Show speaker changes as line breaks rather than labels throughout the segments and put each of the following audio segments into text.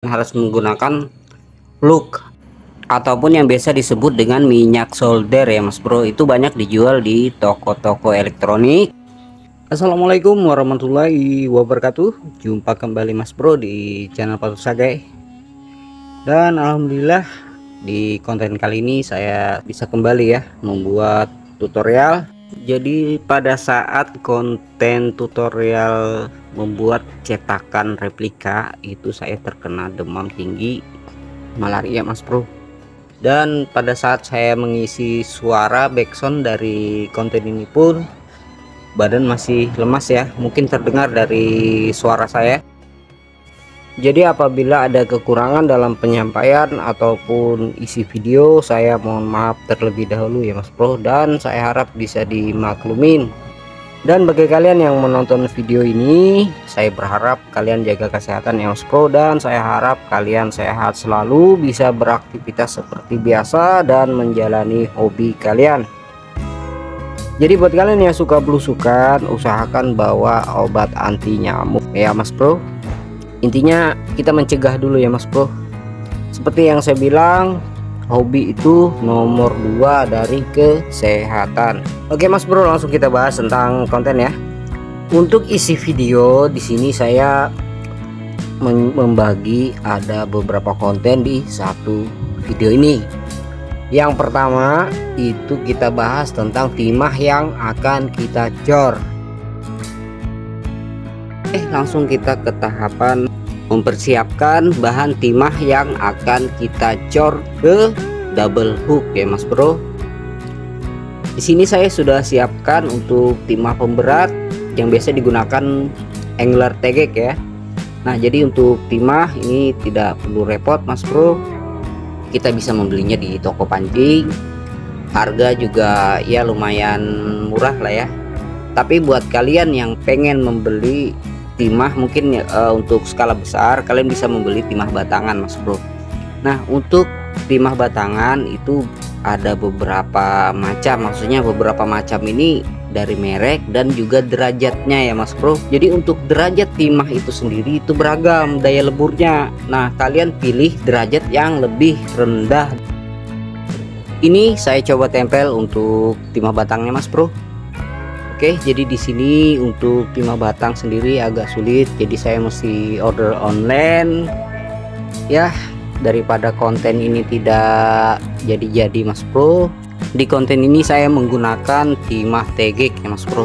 harus menggunakan plug ataupun yang biasa disebut dengan minyak solder ya Mas Bro. Itu banyak dijual di toko-toko elektronik. Assalamualaikum warahmatullahi wabarakatuh. Jumpa kembali Mas Bro di channel Patus Sagai. Dan alhamdulillah di konten kali ini saya bisa kembali ya membuat tutorial. Jadi pada saat konten tutorial membuat cetakan replika itu saya terkena demam tinggi, malaria Mas Bro. Dan pada saat saya mengisi suara backsound dari konten ini pun badan masih lemas ya, mungkin terdengar dari suara saya. Jadi apabila ada kekurangan dalam penyampaian ataupun isi video, saya mohon maaf terlebih dahulu ya Mas Bro, dan saya harap bisa dimaklumin. Dan bagi kalian yang menonton video ini, saya berharap kalian jaga kesehatan ya Mas Bro, dan saya harap kalian sehat selalu, bisa beraktivitas seperti biasa dan menjalani hobi kalian. Jadi buat kalian yang suka belusukan, usahakan bawa obat anti nyamuk ya Mas Bro. Intinya kita mencegah dulu ya Mas Bro. Seperti yang saya bilang, hobi itu nomor 2 dari kesehatan. Oke Mas Bro, langsung kita bahas tentang konten ya. Untuk isi video di sini saya membagi ada beberapa konten di satu video ini. Yang pertama itu kita bahas tentang timah yang akan kita cor. Langsung kita ke tahapan mempersiapkan bahan timah yang akan kita cor ke double hook ya Mas Bro. Di sini saya sudah siapkan untuk timah pemberat yang biasa digunakan angler tegek ya. Nah, jadi untuk timah ini tidak perlu repot Mas Bro. Kita bisa membelinya di toko pancing. Harga juga ya lumayan murah lah ya. Tapi buat kalian yang pengen membeli timah mungkin untuk skala besar, kalian bisa membeli timah batangan Mas Bro. Nah, untuk timah batangan itu ada beberapa macam, maksudnya beberapa macam ini dari merek dan juga derajatnya ya Mas Bro. Jadi untuk derajat timah itu sendiri itu beragam daya leburnya. Nah, kalian pilih derajat yang lebih rendah. Ini saya coba tempel untuk timah batangnya Mas Bro. Oke, jadi di sini untuk timah batang sendiri agak sulit, jadi saya mesti order online ya, daripada konten ini tidak jadi Mas Bro. Di konten ini saya menggunakan timah tegek ya Mas Bro.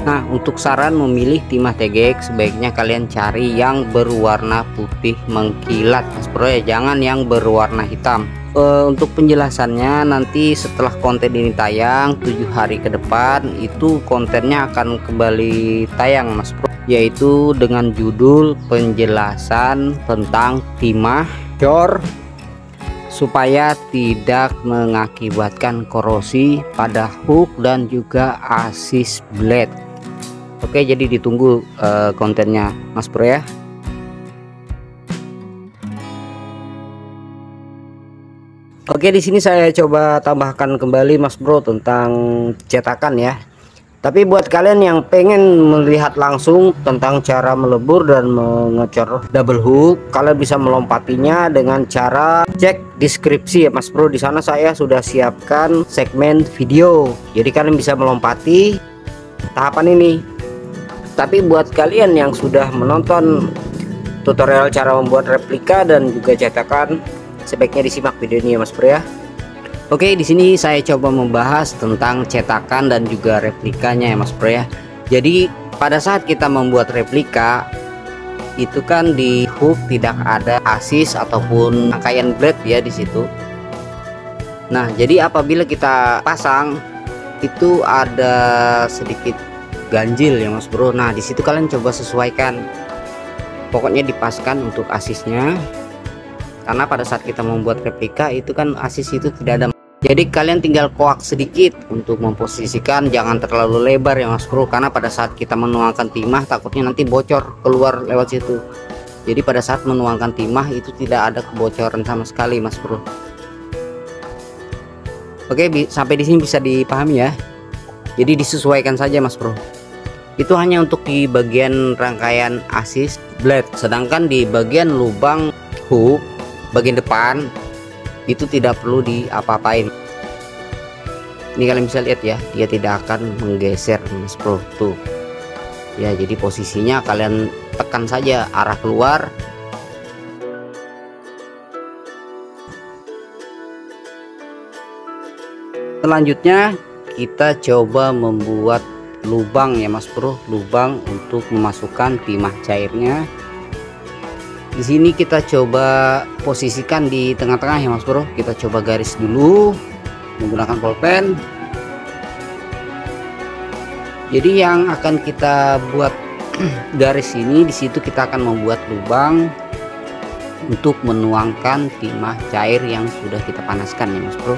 Nah, untuk saran memilih timah tegek, sebaiknya kalian cari yang berwarna putih mengkilat Mas Bro ya, jangan yang berwarna hitam. Untuk penjelasannya nanti setelah konten ini tayang 7 hari ke depan itu kontennya akan kembali tayang Mas Bro, yaitu dengan judul penjelasan tentang timah cor supaya tidak mengakibatkan korosi pada hook dan juga assist blade. Oke, jadi ditunggu kontennya Mas Bro ya. Oke, di sini saya coba tambahkan kembali Mas Bro tentang cetakan ya. Tapi buat kalian yang pengen melihat langsung tentang cara melebur dan mengecor double hook, kalian bisa melompatinya dengan cara cek deskripsi ya Mas Bro. Di sana saya sudah siapkan segmen video, jadi kalian bisa melompati tahapan ini. Tapi buat kalian yang sudah menonton tutorial cara membuat replika dan juga cetakan, sebaiknya disimak video ini ya Mas Bro ya. Oke, di sini saya coba membahas tentang cetakan dan juga replikanya ya Mas Bro ya. Jadi pada saat kita membuat replika itu kan di hook tidak ada assist ataupun rangkaian blade ya di situ. Nah, jadi apabila kita pasang itu ada sedikit ganjil ya Mas Bro. Nah, di situ kalian coba sesuaikan. Pokoknya dipaskan untuk assistnya. Karena pada saat kita membuat replika itu kan assist itu tidak ada, jadi kalian tinggal koak sedikit untuk memposisikan, jangan terlalu lebar ya Mas Bro, karena pada saat kita menuangkan timah takutnya nanti bocor keluar lewat situ. Jadi pada saat menuangkan timah itu tidak ada kebocoran sama sekali Mas Bro. Oke, sampai di sini bisa dipahami ya. Jadi disesuaikan saja Mas Bro. Itu hanya untuk di bagian rangkaian assist blade, sedangkan di bagian lubang hook bagian depan itu tidak perlu diapa-apain. Ini kalian bisa lihat ya, dia tidak akan menggeser Mas Bro tuh ya. Jadi posisinya kalian tekan saja arah keluar. Selanjutnya kita coba membuat lubang ya Mas Bro, lubang untuk memasukkan timah cairnya. Di sini kita coba posisikan di tengah-tengah ya Mas Bro. Kita coba garis dulu menggunakan pulpen. Jadi yang akan kita buat garis ini, di situ kita akan membuat lubang untuk menuangkan timah cair yang sudah kita panaskan ya Mas Bro.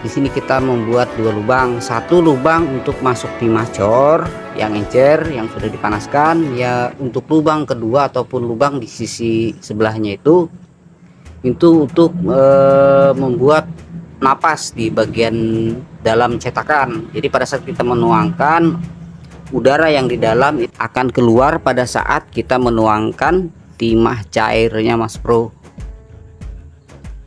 Di sini kita membuat dua lubang, satu lubang untuk masuk timah cor yang encer yang sudah dipanaskan ya. Untuk lubang kedua ataupun lubang di sisi sebelahnya itu untuk membuat napas di bagian dalam cetakan. Jadi pada saat kita menuangkan, udara yang di dalam akan keluar pada saat kita menuangkan timah cairnya Mas Bro.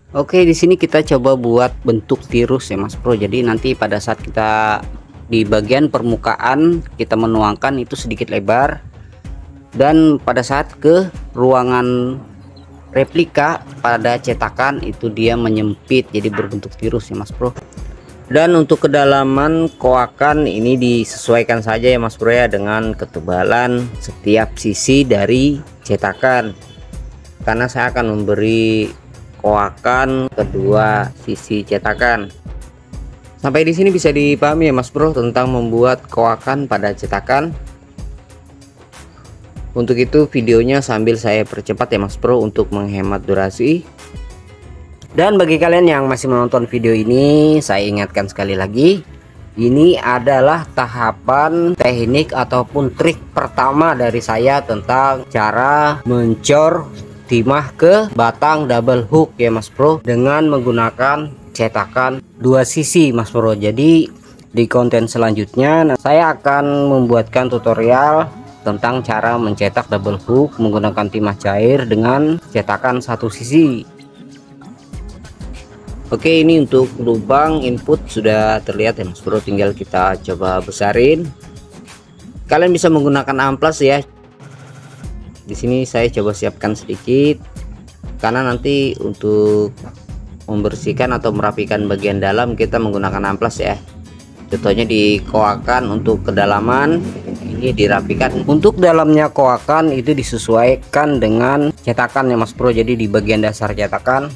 Oke, di sini kita coba buat bentuk tirus ya Mas Bro. Jadi nanti pada saat kita di bagian permukaan kita menuangkan itu sedikit lebar, dan pada saat ke ruangan replika pada cetakan itu dia menyempit jadi berbentuk tirus ya Mas Bro. Dan untuk kedalaman koakan ini disesuaikan saja ya Mas Bro ya dengan ketebalan setiap sisi dari cetakan, karena saya akan memberi koakan kedua sisi cetakan. Sampai di sini bisa dipahami ya Mas Bro tentang membuat koakan pada cetakan. Untuk itu videonya sambil saya percepat ya Mas Bro untuk menghemat durasi. Dan bagi kalian yang masih menonton video ini, saya ingatkan sekali lagi, ini adalah tahapan teknik ataupun trik pertama dari saya tentang cara mencor timah ke batang double hook ya Mas Bro, dengan menggunakan cetakan dua sisi Mas Bro. Jadi di konten selanjutnya saya akan membuatkan tutorial tentang cara mencetak double hook menggunakan timah cair dengan cetakan satu sisi. Oke, ini untuk lubang input sudah terlihat ya Mas Bro, tinggal kita coba besarin. Kalian bisa menggunakan amplas ya. Di sini saya coba siapkan sedikit karena nanti untuk membersihkan atau merapikan bagian dalam kita menggunakan amplas ya. Contohnya di koakan untuk kedalaman ini dirapikan. Untuk dalamnya koakan itu disesuaikan dengan cetakan ya Mas Bro. Jadi di bagian dasar cetakan.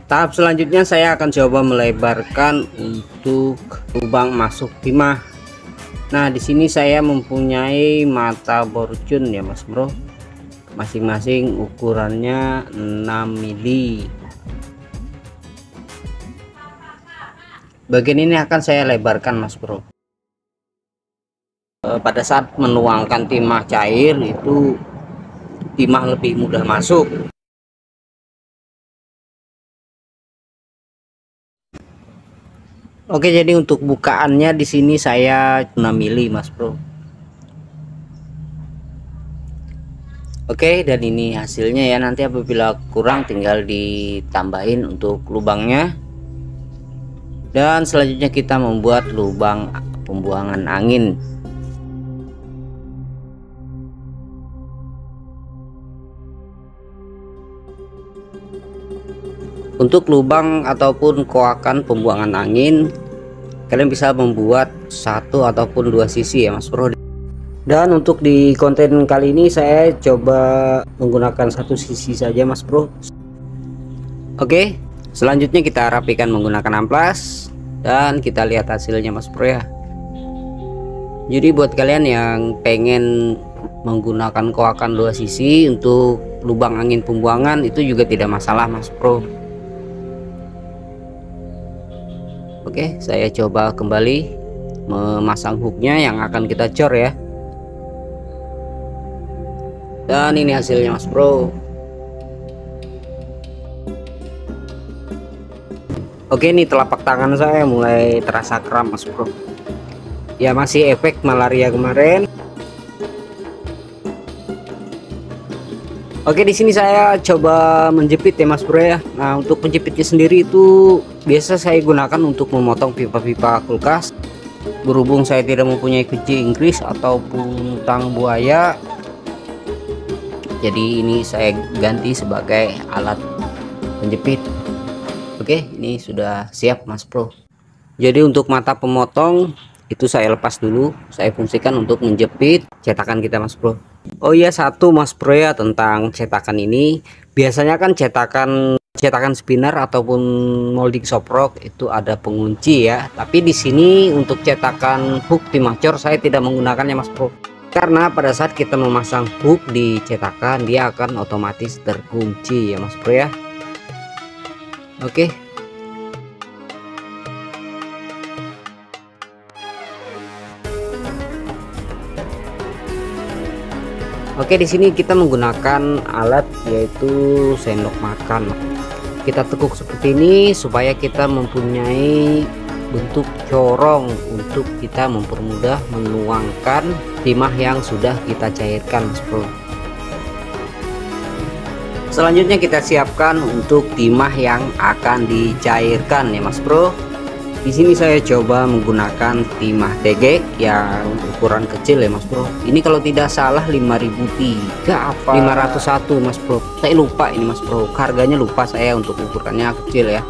Tahap selanjutnya saya akan coba melebarkan untuk lubang masuk timah. Nah, di sini saya mempunyai mata borcun ya Mas Bro. Masing-masing ukurannya 6 mili. Bagian ini akan saya lebarkan Mas Bro. Pada saat menuangkan timah cair itu timah lebih mudah masuk. Oke, jadi untuk bukaannya di sini saya 6 mili Mas Bro. Oke, dan ini hasilnya ya. Nanti apabila kurang tinggal ditambahin untuk lubangnya. Dan selanjutnya kita membuat lubang pembuangan angin. Untuk lubang ataupun koakan pembuangan angin, kalian bisa membuat satu ataupun dua sisi ya Mas Bro. Dan untuk di konten kali ini saya coba menggunakan satu sisi saja Mas Bro. Oke, selanjutnya kita rapikan menggunakan amplas dan kita lihat hasilnya Mas Bro ya. Jadi buat kalian yang pengen menggunakan koakan dua sisi untuk lubang angin pembuangan itu juga tidak masalah Mas Bro. Oke, saya coba kembali memasang hooknya yang akan kita cor ya. Dan ini hasilnya Mas Bro. Oke, ini telapak tangan saya mulai terasa kram Mas Bro. Ya masih efek malaria kemarin. Oke, di sini saya coba menjepit ya Mas Bro ya. Nah, untuk menjepitnya sendiri itu biasa saya gunakan untuk memotong pipa-pipa kulkas. Berhubung saya tidak mempunyai kunci Inggris ataupun tang buaya, jadi ini saya ganti sebagai alat penjepit. Oke, ini sudah siap Mas Bro. Jadi untuk mata pemotong itu saya lepas dulu, saya fungsikan untuk menjepit cetakan kita Mas Bro. Oh iya, satu Mas Bro ya, tentang cetakan ini, biasanya kan cetakan spinner ataupun molding soprok itu ada pengunci ya, tapi di sini untuk cetakan hook timah cor saya tidak menggunakannya Mas Bro, karena pada saat kita memasang hook di cetakan dia akan otomatis terkunci ya Mas Bro ya. Oke. Oke, di sini kita menggunakan alat yaitu sendok makan. Kita tekuk seperti ini supaya kita mempunyai bentuk corong untuk kita mempermudah menuangkan timah yang sudah kita cairkan Mas Bro. Selanjutnya kita siapkan untuk timah yang akan dicairkan ya Mas Bro. Di sini saya coba menggunakan timah tegek yang ukuran kecil ya Mas Bro. Ini kalau tidak salah 5003 apa 501 Mas Bro. Saya lupa ini Mas Bro. Harganya lupa saya untuk ukurannya kecil ya.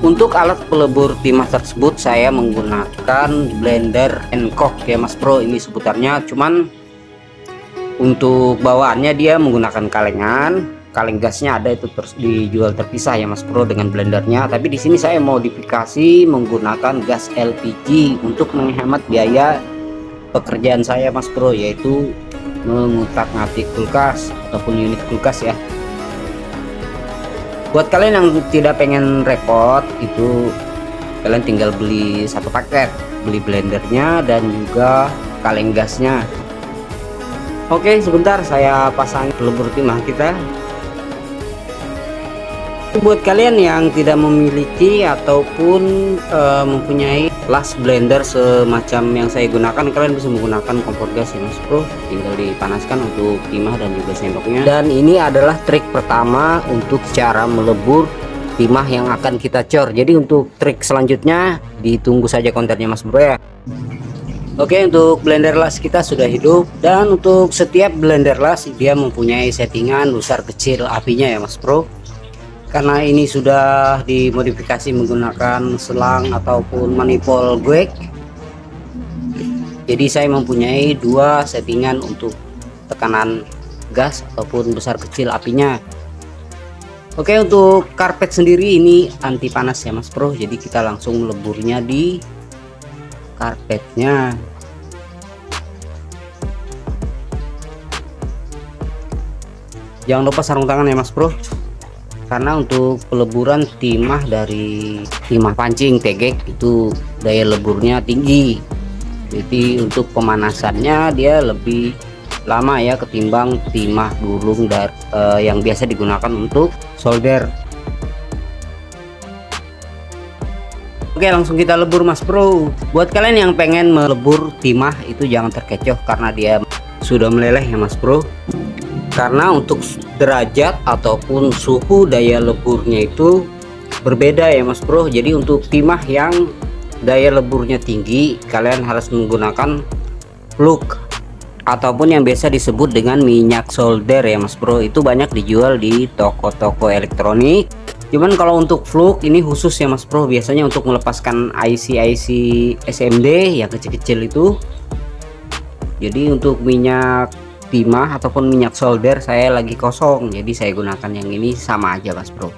Untuk alat pelebur timah tersebut saya menggunakan blender Hancock ya Mas Bro. Ini sebutannya, cuman untuk bawaannya dia menggunakan kaleng gasnya ada, itu terus dijual terpisah ya Mas Bro dengan blendernya. Tapi di sini saya modifikasi menggunakan gas LPG untuk menghemat biaya pekerjaan saya Mas Bro, yaitu mengutak-ngatik kulkas ataupun unit kulkas ya. Buat kalian yang tidak pengen repot, itu kalian tinggal beli satu paket, beli blendernya dan juga kaleng gasnya. Oke, sebentar saya pasang pelebur timah kita. Buat kalian yang tidak memiliki ataupun mempunyai las blender semacam yang saya gunakan, kalian bisa menggunakan kompor gas ya Mas Bro. Tinggal dipanaskan untuk timah dan juga sendoknya. Dan ini adalah trik pertama untuk cara melebur timah yang akan kita cor. Jadi untuk trik selanjutnya ditunggu saja kontennya Mas Bro ya. Oke, untuk blender las kita sudah hidup, dan untuk setiap blender las dia mempunyai settingan besar kecil apinya ya Mas Bro. Karena ini sudah dimodifikasi menggunakan selang ataupun manifold guek, jadi saya mempunyai dua settingan untuk tekanan gas ataupun besar kecil apinya. Oke, untuk karpet sendiri ini anti panas ya Mas Bro, jadi kita langsung meleburnya di karpetnya. Jangan lupa sarung tangan ya Mas Bro, karena untuk peleburan timah dari timah pancing tegek itu daya leburnya tinggi, jadi untuk pemanasannya dia lebih lama ya ketimbang timah dulung yang biasa digunakan untuk solder. Oke, langsung kita lebur Mas Bro. Buat kalian yang pengen melebur timah itu jangan terkecoh karena dia sudah meleleh ya Mas Bro. Karena untuk derajat ataupun suhu daya leburnya itu berbeda ya Mas Bro. Jadi untuk timah yang daya leburnya tinggi, kalian harus menggunakan fluk ataupun yang biasa disebut dengan minyak solder ya Mas Bro. Itu banyak dijual di toko-toko elektronik. Cuman kalau untuk fluk ini khusus ya Mas Bro, biasanya untuk melepaskan IC SMD yang kecil-kecil itu. Jadi untuk minyak timah ataupun minyak solder saya lagi kosong, jadi saya gunakan yang ini, sama aja Mas Bro.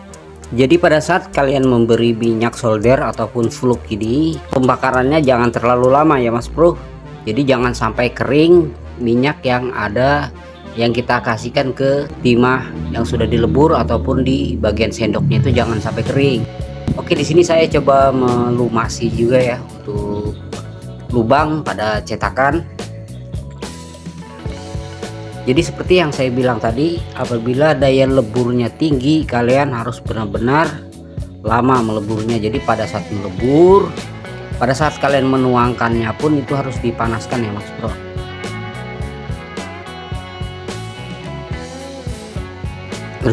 Jadi pada saat kalian memberi minyak solder ataupun fluk ini, pembakarannya jangan terlalu lama ya Mas Bro. Jadi jangan sampai kering minyak yang ada yang kita kasihkan ke timah yang sudah dilebur ataupun di bagian sendoknya, itu jangan sampai kering. Oke, di sini saya coba melumasi juga ya untuk lubang pada cetakan. Jadi seperti yang saya bilang tadi, apabila daya leburnya tinggi, kalian harus benar-benar lama meleburnya. Jadi pada saat melebur pada saat kalian menuangkannya pun itu harus dipanaskan ya Mas Bro.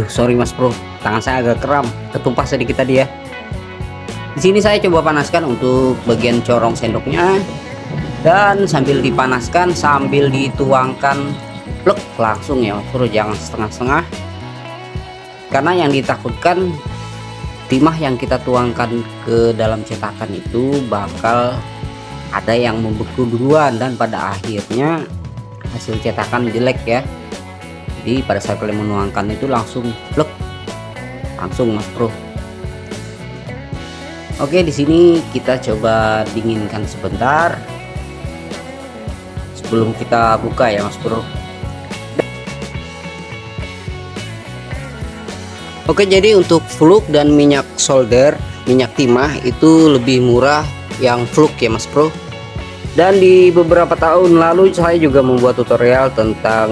Sorry Mas Bro, tangan saya agak kram, ketumpah sedikit tadi ya. Di sini saya coba panaskan untuk bagian corong sendoknya, dan sambil dipanaskan sambil dituangkan plek langsung ya Mas Bro, jangan setengah-setengah. Karena yang ditakutkan timah yang kita tuangkan ke dalam cetakan itu bakal ada yang membeku duluan dan pada akhirnya hasil cetakan jelek ya. Jadi pada saat kalian menuangkan itu langsung plek langsung Mas Bro. Oke, di sini kita coba dinginkan sebentar sebelum kita buka ya Mas Bro. Oke, jadi untuk fluk dan minyak solder, minyak timah itu lebih murah yang fluk ya Mas Bro. Dan di beberapa tahun lalu saya juga membuat tutorial tentang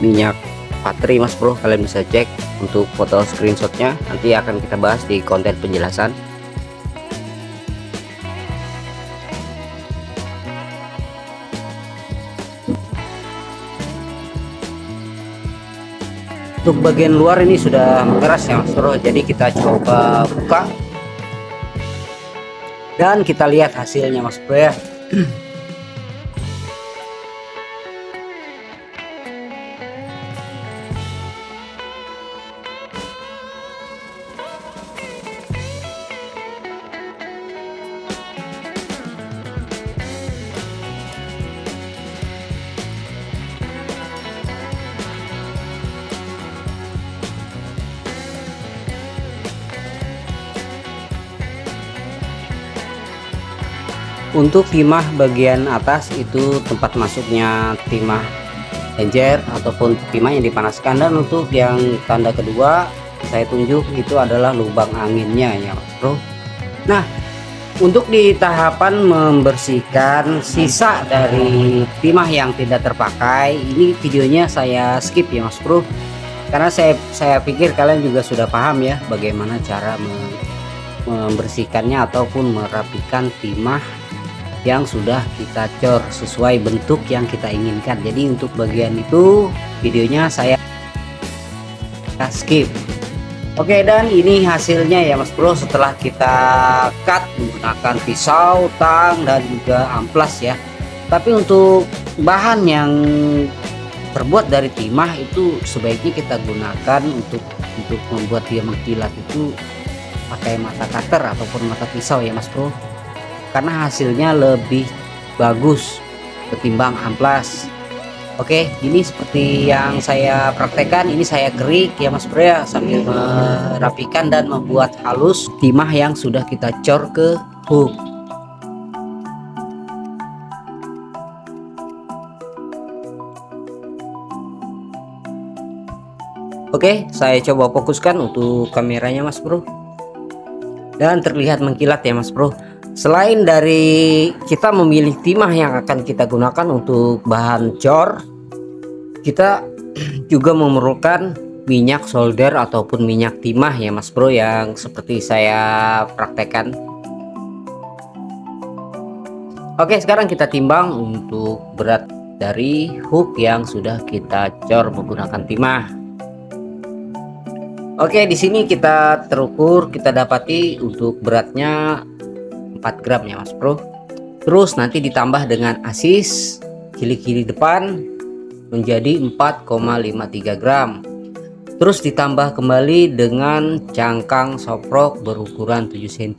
minyak patri Mas Bro, kalian bisa cek untuk foto screenshotnya, nanti akan kita bahas di konten penjelasan. Untuk bagian luar ini sudah mengeras ya Mas Bro, jadi kita coba buka dan kita lihat hasilnya Mas Bro ya. Untuk timah bagian atas itu tempat masuknya timah encer ataupun timah yang dipanaskan, dan untuk yang tanda kedua saya tunjuk itu adalah lubang anginnya ya Mas Bro. Nah, untuk di tahapan membersihkan sisa dari timah yang tidak terpakai, ini videonya saya skip ya Mas Bro, karena saya pikir kalian juga sudah paham ya bagaimana cara membersihkannya ataupun merapikan timah yang sudah kita cor sesuai bentuk yang kita inginkan. Jadi untuk bagian itu videonya saya skip. Oke, dan ini hasilnya ya Mas Bro setelah kita cut menggunakan pisau, tang, dan juga amplas ya. Tapi untuk bahan yang terbuat dari timah itu sebaiknya kita gunakan untuk membuat dia mengkilat itu pakai mata cutter ataupun mata pisau ya Mas Bro, karena hasilnya lebih bagus ketimbang amplas. Oke, ini seperti yang saya praktekkan, ini saya kerik ya Mas Bro ya, sambil merapikan dan membuat halus timah yang sudah kita cor ke hook. Oke, saya coba fokuskan untuk kameranya Mas Bro, dan terlihat mengkilat ya Mas Bro. Selain dari kita memilih timah yang akan kita gunakan untuk bahan cor, kita juga memerlukan minyak solder ataupun minyak timah ya Mas Bro, yang seperti saya praktekkan. Oke, sekarang kita timbang untuk berat dari hook yang sudah kita cor menggunakan timah. Oke, di sini kita terukur, kita dapati untuk beratnya 4 gram ya Mas Bro. Terus nanti ditambah dengan asis kili-kili depan menjadi 4,53 gram. Terus ditambah kembali dengan cangkang soprok berukuran 7 cm.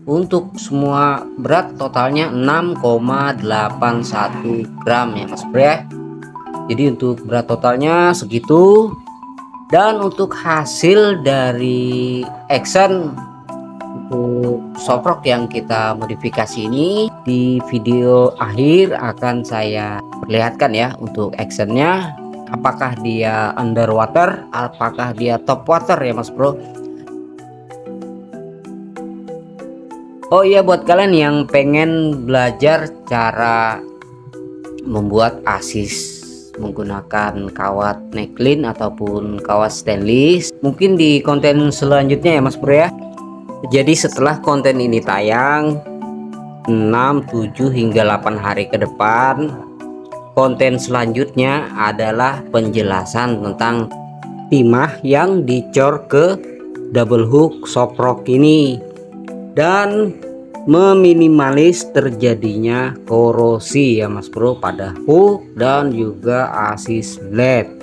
Untuk semua berat totalnya 6,81 gram ya Mas Bro ya. Jadi untuk berat totalnya segitu. Dan untuk hasil dari action untuk soprok yang kita modifikasi ini di video akhir akan saya perlihatkan ya untuk actionnya, apakah dia underwater, apakah dia top water ya Mas Bro. Oh iya, buat kalian yang pengen belajar cara membuat asis menggunakan kawat necklin ataupun kawat stainless, mungkin di konten selanjutnya ya Mas Bro ya. Jadi setelah konten ini tayang, 6, 7 hingga 8 hari ke depan. Konten selanjutnya adalah penjelasan tentang timah yang dicor ke double hook soprok ini dan meminimalis terjadinya korosi ya Mas Bro pada hook dan juga assist blade.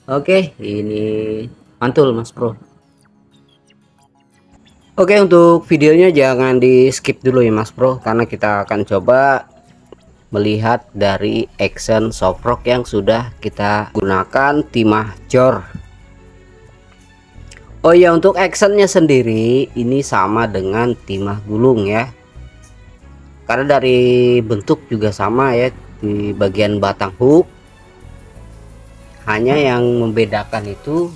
Oke, ini mantul Mas Bro. Oke, untuk videonya jangan di skip dulu ya Mas Bro, karena kita akan coba melihat dari action soprok yang sudah kita gunakan timah jor. Oh ya, untuk actionnya sendiri ini sama dengan timah gulung ya, karena dari bentuk juga sama ya di bagian batang hook. Hanya yang membedakan itu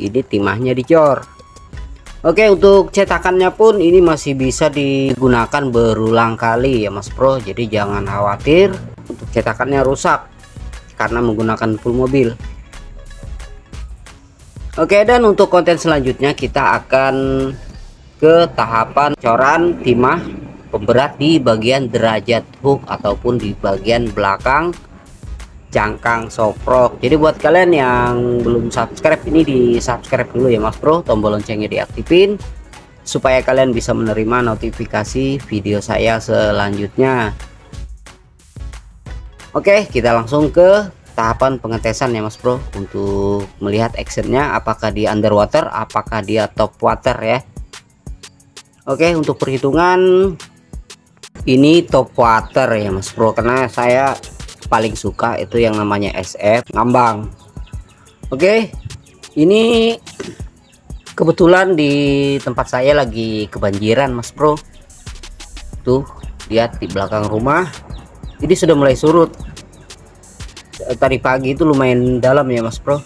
ini timahnya dicor. Oke, untuk cetakannya pun ini masih bisa digunakan berulang kali ya Mas Bro, jadi jangan khawatir untuk cetakannya rusak karena menggunakan full mobil. Oke, dan untuk konten selanjutnya kita akan ke tahapan coran timah pemberat di bagian derajat hook ataupun di bagian belakang cangkang soprok. Jadi buat kalian yang belum subscribe ini di subscribe dulu ya Mas Bro, tombol loncengnya diaktifin supaya kalian bisa menerima notifikasi video saya selanjutnya. Oke, kita langsung ke tahapan pengetesan ya Mas Bro untuk melihat actionnya apakah dia underwater, apakah dia top water ya. Oke, untuk perhitungan ini top water ya Mas Bro, karena saya paling suka itu yang namanya SF ngambang. Oke, ini kebetulan di tempat saya lagi kebanjiran Mas Bro. Tuh lihat di belakang rumah ini sudah mulai surut. Tadi pagi itu lumayan dalam ya Mas Bro.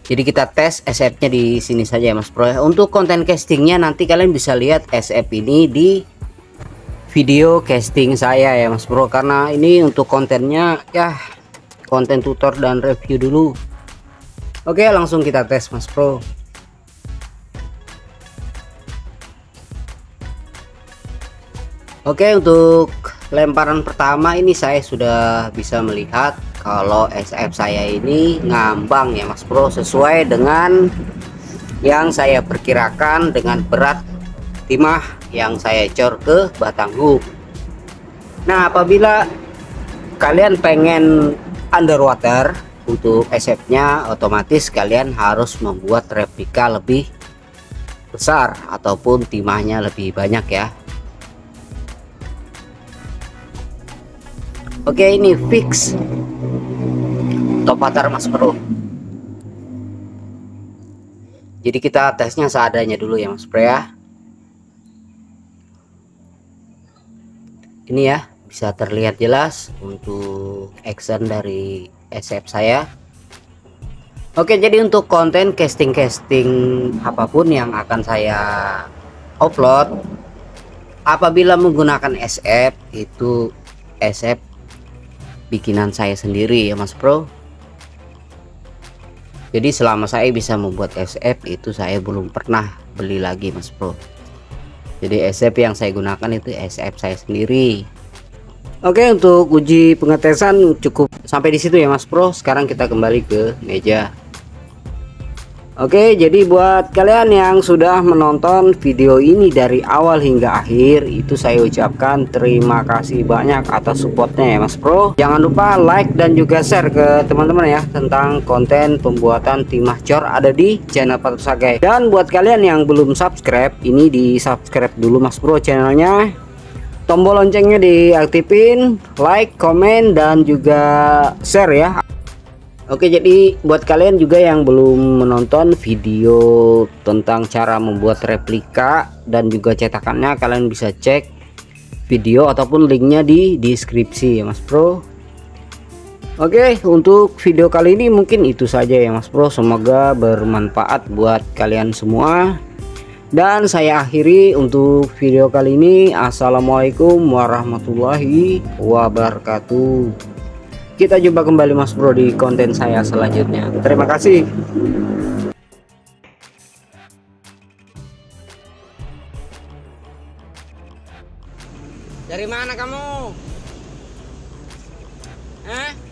Jadi kita tes SF nya di sini saja ya Mas Bro. Untuk konten castingnya nanti kalian bisa lihat SF ini di video casting saya ya Mas Bro, karena ini untuk kontennya ya konten tutor dan review dulu. Oke, langsung kita tes Mas Bro. Oke, untuk lemparan pertama ini saya sudah bisa melihat kalau SF saya ini ngambang ya Mas Bro, sesuai dengan yang saya perkirakan dengan berat timah yang saya cor ke batang hook. Nah, apabila kalian pengen underwater untuk SF nya otomatis kalian harus membuat replika lebih besar ataupun timahnya lebih banyak ya. Oke, ini fix top water Mas Bro. Jadi kita tesnya seadanya dulu ya Mas Bro ya. Ini ya bisa terlihat jelas untuk action dari SF saya. Oke, jadi untuk konten casting apapun yang akan saya upload apabila menggunakan SF itu SF bikinan saya sendiri ya Mas Bro. Jadi selama saya bisa membuat SF itu saya belum pernah beli lagi Mas Bro. Jadi SF yang saya gunakan itu SF saya sendiri. Oke, untuk uji pengetesan cukup sampai di situ ya Mas Bro. Sekarang kita kembali ke meja. Oke, jadi buat kalian yang sudah menonton video ini dari awal hingga akhir, itu saya ucapkan terima kasih banyak atas supportnya ya Mas Bro. Jangan lupa like dan juga share ke teman-teman ya tentang konten pembuatan timah cor ada di channel Pak Sagai. Dan buat kalian yang belum subscribe, ini di subscribe dulu Mas Bro channelnya. Tombol loncengnya diaktifin, like, komen, dan juga share ya. Oke, jadi buat kalian juga yang belum menonton video tentang cara membuat replika dan juga cetakannya, kalian bisa cek video ataupun linknya di deskripsi ya Mas Bro. Oke, untuk video kali ini mungkin itu saja ya Mas Bro, semoga bermanfaat buat kalian semua. Dan saya akhiri untuk video kali ini. Assalamualaikum warahmatullahi wabarakatuh. Kita jumpa kembali Mas Bro di konten saya selanjutnya. Terima kasih. Dari mana kamu? Hah?